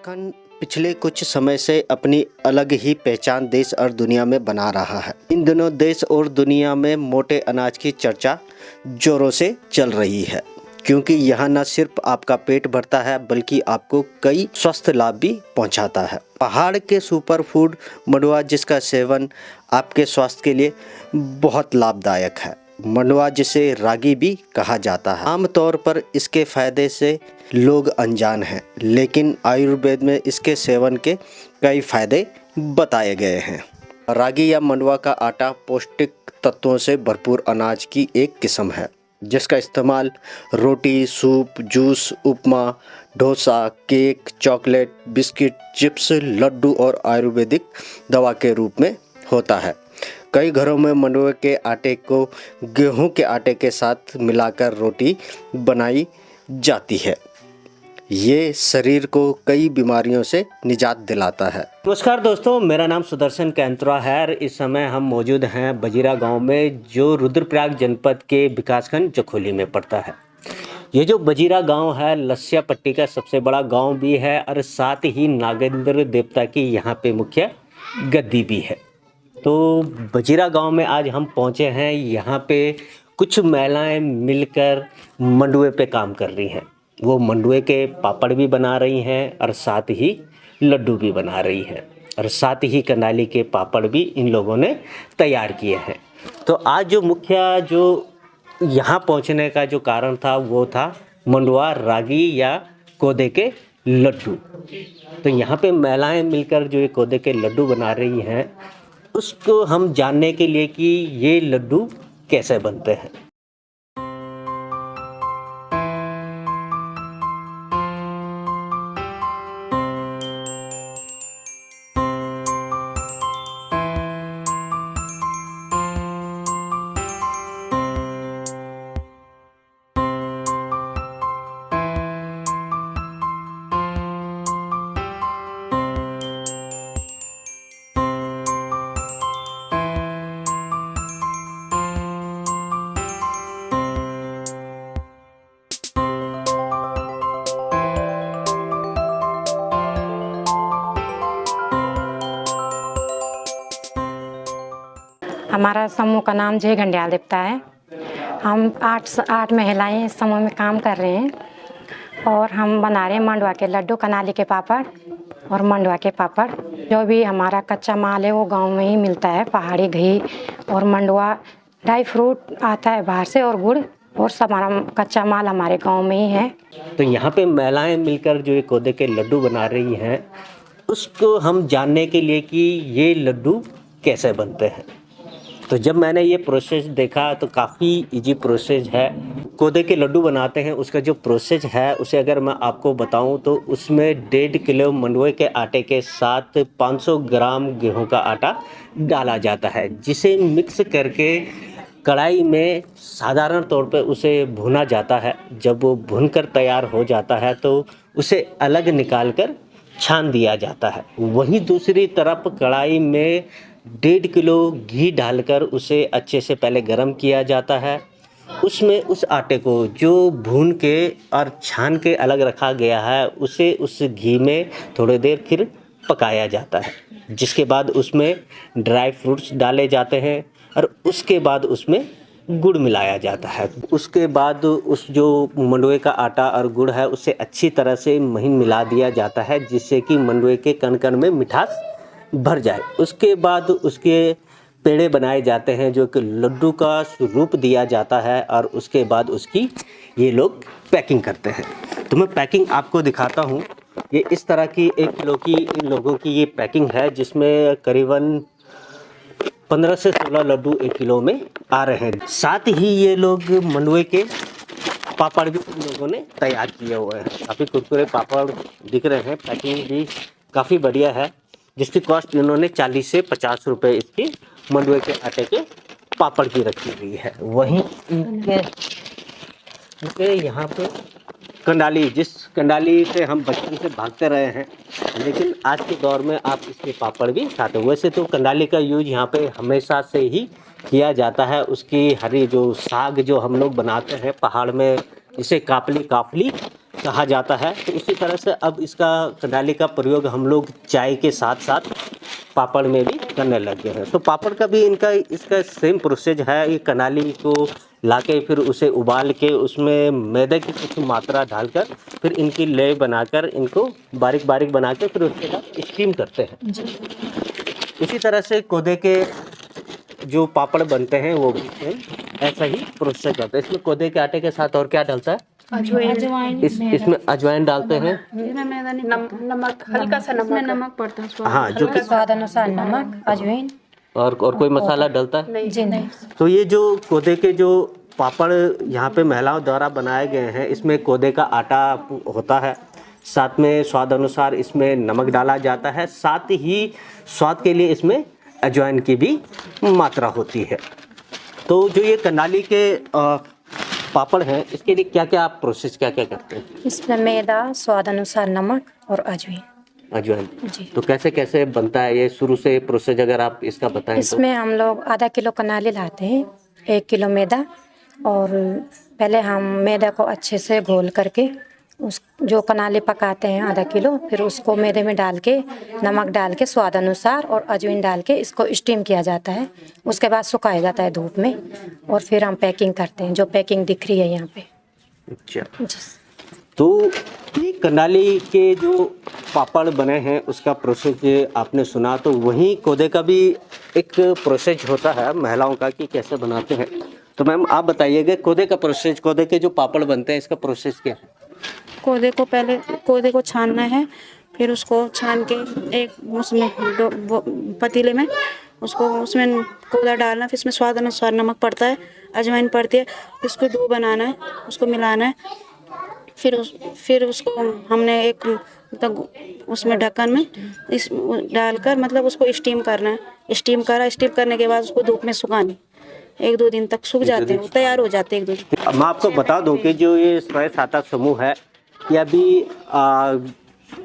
विकासखंड पिछले कुछ समय से अपनी अलग ही पहचान देश और दुनिया में बना रहा है। इन दिनों देश और दुनिया में मोटे अनाज की चर्चा जोरों से चल रही है, क्योंकि यह न सिर्फ आपका पेट भरता है बल्कि आपको कई स्वस्थ लाभ भी पहुंचाता है। पहाड़ के सुपर फूड मंडुआ, जिसका सेवन आपके स्वास्थ्य के लिए बहुत लाभदायक है। मंडुआ, जिसे रागी भी कहा जाता है, आमतौर पर इसके फायदे से लोग अनजान हैं, लेकिन आयुर्वेद में इसके सेवन के कई फायदे बताए गए हैं। रागी या मंडुआ का आटा पौष्टिक तत्वों से भरपूर अनाज की एक किस्म है, जिसका इस्तेमाल रोटी, soup, juice, upma, dosa, cake, chocolate, biscuit, chips, laddoo और आयुर्वेदिक दवा के रूप में होता है। कई घरों में मंडुए के आटे को गेहूं के आटे के साथ मिलाकर रोटी बनाई जाती है। ये शरीर को कई बीमारियों से निजात दिलाता है। नमस्कार दोस्तों, मेरा नाम सुदर्शन कैंत्रा है। इस समय हम मौजूद हैं बजीरा गांव में, जो रुद्रप्रयाग जनपद के विकासखंड जखोली में पड़ता है। ये जो बजीरा गांव है, लस्या पट्टी का सबसे बड़ा गांव भी है और साथ ही नागेंद्र देवता की यहाँ पे मुख्य गद्दी भी है। तो बजीरा गांव में आज हम पहुँचे हैं। यहाँ पे कुछ महिलाएं मिलकर मंडुए पे काम कर रही हैं। वो मंडुए के पापड़ भी बना रही हैं और साथ ही लड्डू भी बना रही हैं, और साथ ही कंडाली के पापड़ भी इन लोगों ने तैयार किए हैं। तो आज जो मुख्य जो यहाँ पहुँचने का जो कारण था वो था मंडुआ रागी या कोदे के लड्डू। तो यहाँ पे महिलाएं मिलकर जो ये कोदे के लड्डू बना रही हैं, उसको हम जानने के लिए कि ये लड्डू कैसे बनते हैं। हमारा समूह का नाम जय घंडियाल देवता है। हम आठ महिलाएं इस समूह में काम कर रहे हैं और हम बना रहे हैं मंडुआ के लड्डू, कनाली के पापड़ और मंडुआ के पापड़। जो भी हमारा कच्चा माल है वो गांव में ही मिलता है। पहाड़ी घी और मंडुआ, ड्राई फ्रूट आता है बाहर से और गुड़, और सब हमारा कच्चा माल हमारे गाँव में ही है। तो यहाँ पे महिलाएं मिलकर जो ये कोदे के लड्डू बना रही हैं, उसको हम जानने के लिए कि ये लड्डू कैसे बनते हैं। तो जब मैंने ये प्रोसेस देखा तो काफ़ी इजी प्रोसेस है। कोदे के लड्डू बनाते हैं, उसका जो प्रोसेस है उसे अगर मैं आपको बताऊं तो उसमें 1.5 किलो मंडुए के आटे के साथ 500 ग्राम गेहूं का आटा डाला जाता है, जिसे मिक्स करके कढ़ाई में साधारण तौर पे उसे भुना जाता है। जब वो भुनकर तैयार हो जाता है तो उसे अलग निकाल कर छान दिया जाता है। वहीं दूसरी तरफ कढ़ाई में 1.5 किलो घी डालकर उसे अच्छे से पहले गरम किया जाता है। उसमें उस आटे को जो भून के और छान के अलग रखा गया है, उसे उस घी में थोड़ी देर फिर पकाया जाता है, जिसके बाद उसमें ड्राई फ्रूट्स डाले जाते हैं और उसके बाद उसमें गुड़ मिलाया जाता है। उसके बाद उस जो मंडुए का आटा और गुड़ है उसे अच्छी तरह से महीन मिला दिया जाता है, जिससे कि मंडुए के कण कण में मिठास भर जाए। उसके बाद उसके पेड़े बनाए जाते हैं, जो कि लड्डू का रूप दिया जाता है, और उसके बाद उसकी ये लोग पैकिंग करते हैं। तो मैं पैकिंग आपको दिखाता हूँ। ये इस तरह की 1 किलो की इन लोगों की ये पैकिंग है, जिसमें करीबन 15 से 16 लड्डू 1 किलो में आ रहे हैं। साथ ही ये लोग मंडुए के पापड़ भी इन लोगों ने तैयार किए हुए हैं। काफ़ी कुरकुरे पापड़ दिख रहे हैं। पैकिंग भी काफ़ी बढ़िया है, जिसकी कॉस्ट इन्होंने 40 से 50 रुपये इसकी मंडुए के आटे के पापड़ की रखी हुई है। वहीं इनके यहाँ पे कंडाली, जिस कंडाली से हम बचपन से भागते रहे हैं, लेकिन आज के दौर में आप इसके पापड़ भी खाते हो। वैसे तो कंडाली का यूज यहाँ पे हमेशा से ही किया जाता है। उसकी हरी जो साग जो हम लोग बनाते हैं पहाड़ में, जिसे काफली कहा जाता है। तो उसी तरह से अब इसका कंडाली का प्रयोग हम लोग चाय के साथ साथ पापड़ में भी करने लग गए हैं। तो पापड़ का भी इसका सेम प्रोसेस है। ये कंडाली को लाके फिर उसे उबाल के उसमें मैदे की कुछ मात्रा डालकर फिर इनकी लेय बनाकर इनको बारीक बारीक बना के फिर उसके बाद स्टीम करते हैं। इसी तरह से कोदे के जो पापड़ बनते हैं वो भी ऐसा ही प्रोसेस करते हैं। इसमें कोदे के आटे के साथ और क्या डलता है? अजवाइन। इसमें अजवाइन डालते हैं। नमक, हल्का सा नमक पड़ता है। हाँ, जो कि स्वाद अनुसार नमक, अजवाइन और कोई मसाला डलता है? जी नहीं। तो ये जो कोदे के जो पापड़ यहाँ पे महिलाओं द्वारा बनाए गए हैं, इसमें कोदे का आटा होता है, साथ में स्वाद अनुसार इसमें नमक डाला जाता है, साथ ही स्वाद के लिए इसमें अजवाइन की भी मात्रा होती है। तो जो ये कंडाली के पापड़ हैं, इसके लिए क्या क्या आप प्रोसेस क्या क्या करते हैं? इसमें मैदा, स्वाद अनुसार नमक और अजवाइन जी। तो कैसे कैसे बनता है ये शुरू से प्रोसेस अगर आप इसका बताएं? इसमें हम लोग आधा किलो कनाली लाते हैं, 1 किलो मैदा, और पहले हम मैदा को अच्छे से घोल करके उस जो कनाली पकाते हैं आधा किलो, फिर उसको मैदे में डाल के नमक डाल के स्वाद अनुसार और अजवाइन डाल के इसको स्टीम किया जाता है। उसके बाद सुखाया जाता है धूप में, और फिर हम पैकिंग करते हैं, जो पैकिंग दिख रही है यहाँ पे। अच्छा, जी। तो ये कंडाली के जो पापड़ बने हैं उसका प्रोसेस आपने सुना, तो वहीं कोदे का भी एक प्रोसेस होता है महिलाओं का कि कैसे बनाते हैं। तो मैम आप बताइएगा कोदे का प्रोसेस, कोदे के जो पापड़ बनते हैं इसका प्रोसेस क्या है? कोदे को पहले कोदे को छानना है, फिर उसको छान के एक उसमें पतीले में उसमें कोदा डालना, फिर इसमें स्वाद अनुसार नमक पड़ता है, अजवाइन पड़ती है, इसको डो बनाना है, उसको मिलाना है, फिर उसको हमने एक मतलब उसमें ढक्कन में इस डालकर मतलब उसको स्टीम करना है। स्टीम करने के बाद उसको धूप में सुखानी, 1-2 दिन तक सूख जाते हैं, तैयार हो जाते हैं 1-2 दिन। मैं आपको बता दूं कि जो ये स्वयं सहायता समूह है ये अभी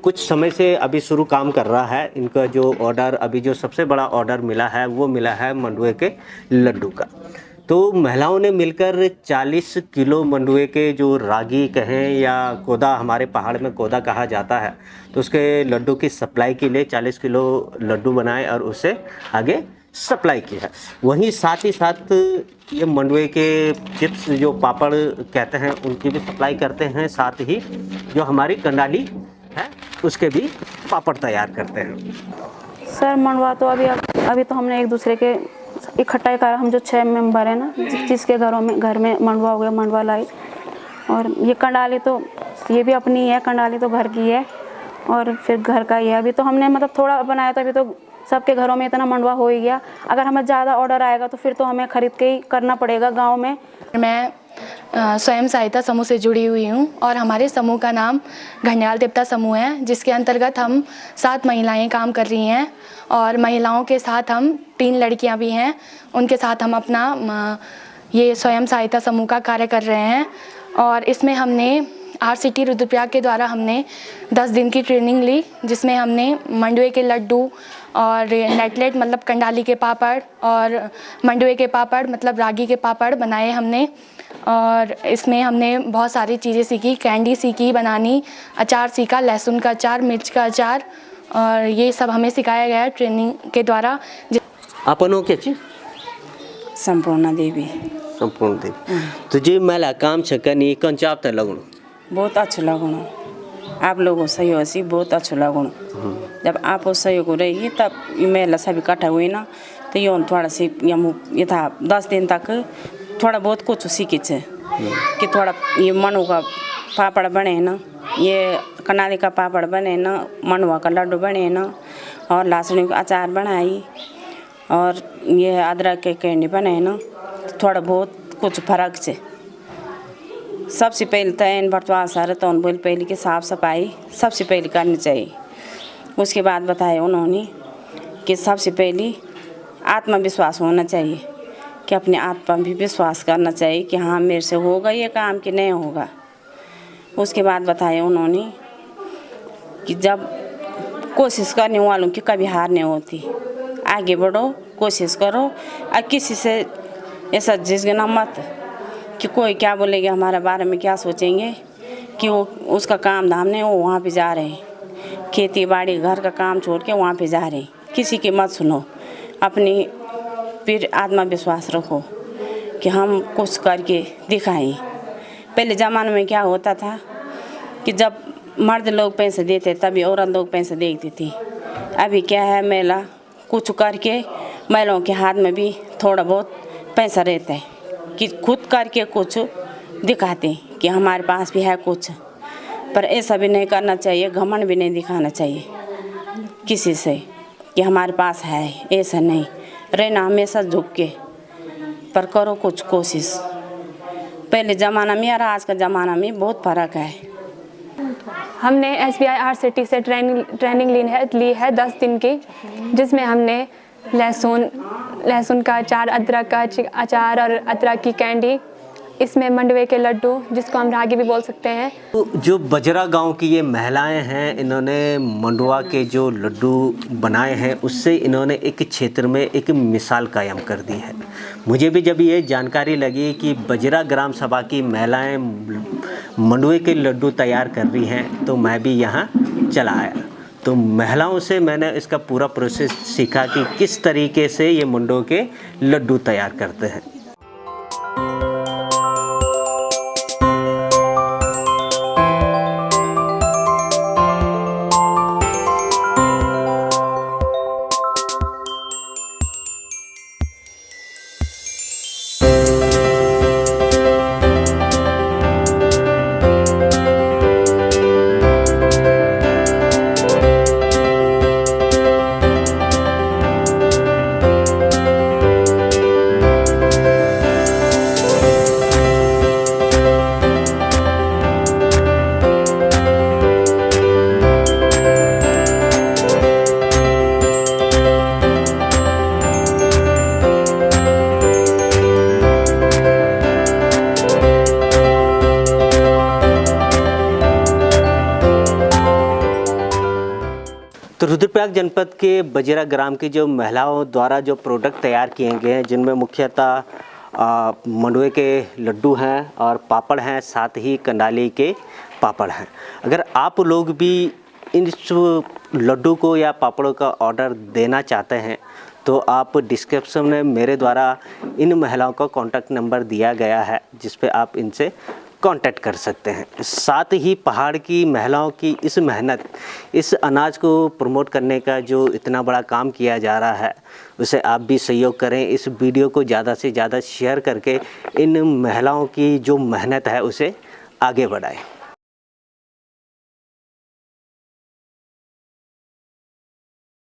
कुछ समय से अभी शुरू काम कर रहा है। इनका जो ऑर्डर अभी जो सबसे बड़ा ऑर्डर मिला है वो मिला है मंडुए के लड्डू का। तो महिलाओं ने मिलकर 40 किलो मंडुए के जो रागी कहें या कोदा, हमारे पहाड़ में कोदा कहा जाता है, तो उसके लड्डू की सप्लाई के लिए 40 किलो लड्डू बनाए और उसे आगे सप्लाई किया है। वहीं साथ ही साथ ये मंडुए के चिप्स जो पापड़ कहते हैं उनकी भी सप्लाई करते हैं, साथ ही जो हमारी कंडाली है उसके भी पापड़ तैयार करते हैं। सर मंडवा तो अभी तो हमने एक दूसरे के इकट्ठा करा, हम जो 6 मेंबर हैं ना, जिसके घर में मंडवा हो गया, मंडवा लाई। और ये कंडाली तो ये भी अपनी है, कंडाली तो घर की है और फिर घर का ही है। अभी तो हमने मतलब थोड़ा बनाया था, अभी तो सबके घरों में इतना मंडवा हो ही गया। अगर हमें ज़्यादा ऑर्डर आएगा तो फिर तो हमें खरीद के ही करना पड़ेगा गांव में। मैं स्वयं सहायता समूह से जुड़ी हुई हूँ और हमारे समूह का नाम घंडियाल देवता समूह है, जिसके अंतर्गत हम 7 महिलाएं काम कर रही हैं और महिलाओं के साथ हम 3 लड़कियां भी हैं, उनके साथ हम अपना ये स्वयं सहायता समूह का कार्य कर रहे हैं। और इसमें हमने RCT रुद्रप्रयाग के द्वारा हमने 10 दिन की ट्रेनिंग ली, जिसमें हमने मंडुए के लड्डू और नेटलेट मतलब कंडाली के पापड़ और मंडुए के पापड़ मतलब रागी के पापड़ बनाए हमने। और इसमें हमने बहुत सारी चीज़ें सीखी, कैंडी सीखी बनानी, अचार सीखा, लहसुन का अचार, मिर्च का अचार, और ये सब हमें सिखाया गया है ट्रेनिंग के द्वारा। आपनो क्या चीज? संपूर्णा देवी। संपूर्ण देवी। तो जी मेला काम छकनी कौन चापता लगणो? बहुत अच्छा लगणो, आप लोगों सहयोग से बहुत अच्छा लगणो। जब आप सहयोग रही तब मेला सब इकट्ठा हुए ना, तो ये थोड़ा सी ये था 10 दिन तक थोड़ा बहुत कुछ सीखे थे कि थोड़ा ये मनु का पापड़ बने ना, ये कनाली का पापड़ बने ना, मनुआ का लड्डू बने ना, और लहसुन का अचार बनाई, और ये अदरक के कैंडी बनाए ना, थोड़ा बहुत कुछ फर्क से। सबसे पहले तो इन बर्तवा सारे तो बोल पहले की साफ़ सफाई सबसे पहले करनी चाहिए। उसके बाद बताया उन्होंने कि सबसे पहले आत्मविश्वास होना चाहिए, कि अपने आत्मा भी विश्वास करना चाहिए कि हाँ मेरे से होगा ये काम कि नहीं होगा। उसके बाद बताया उन्होंने कि जब कोशिश करने वालों की कभी हार नहीं होती, आगे बढ़ो, कोशिश करो, और किसी से ऐसा झिझकना मत कि कोई क्या बोलेगा, हमारे बारे में क्या सोचेंगे, कि वो उसका काम धाम नहीं, वो वहाँ पे जा रहे हैं, खेती बाड़ी घर का काम छोड़ के वहाँ पे जा रहे हैं। किसी की मत सुनो, अपनी फिर आत्मविश्वास रखो कि हम कुछ करके दिखाएं। पहले ज़माने में क्या होता था कि जब मर्द लोग पैसे देते तभी औरत लोग पैसे देती थी। अभी क्या है, महिला कुछ करके महिलाओं के हाथ में भी थोड़ा बहुत पैसा रहता है कि खुद करके कुछ दिखाते कि हमारे पास भी है कुछ। पर ऐसा भी नहीं करना चाहिए, घमंड भी नहीं दिखाना चाहिए किसी से कि हमारे पास है, ऐसा नहीं रहना, हमेशा झुक के पर करो कुछ कोशिश। पहले ज़माना में और आज का ज़माना में बहुत फ़र्क है। हमने SBI RCT से ट्रेनिंग ली है 10 दिन की, जिसमें हमने लहसुन का अचार, अदरक का अचार और अदरक की कैंडी, इसमें मंडवे के लड्डू जिसको हम रागी भी बोल सकते हैं। तो जो बजरा गांव की ये महिलाएं हैं, इन्होंने मंडवा के जो लड्डू बनाए हैं उससे इन्होंने एक क्षेत्र में एक मिसाल कायम कर दी है। मुझे भी जब ये जानकारी लगी कि बजरा ग्राम सभा की महिलाएं मंडवे के लड्डू तैयार कर रही हैं तो मैं भी यहाँ चला आया। तो महिलाओं से मैंने इसका पूरा प्रोसेस सीखा कि किस तरीके से ये मंडवे के लड्डू तैयार करते हैं। तो रुद्रप्रयाग जनपद के बजरा ग्राम की जो महिलाओं द्वारा जो प्रोडक्ट तैयार किए गए हैं, जिनमें मुख्यतः मंडवे के लड्डू हैं और पापड़ हैं, साथ ही कंडाली के पापड़ हैं। अगर आप लोग भी इन लड्डू को या पापड़ों का ऑर्डर देना चाहते हैं तो आप डिस्क्रिप्शन में मेरे द्वारा इन महिलाओं का कॉन्टैक्ट नंबर दिया गया है, जिस पे आप इनसे कांटेक्ट कर सकते हैं। साथ ही पहाड़ की महिलाओं की इस मेहनत, इस अनाज को प्रमोट करने का जो इतना बड़ा काम किया जा रहा है, उसे आप भी सहयोग करें। इस वीडियो को ज़्यादा से ज़्यादा शेयर करके इन महिलाओं की जो मेहनत है उसे आगे बढ़ाएं।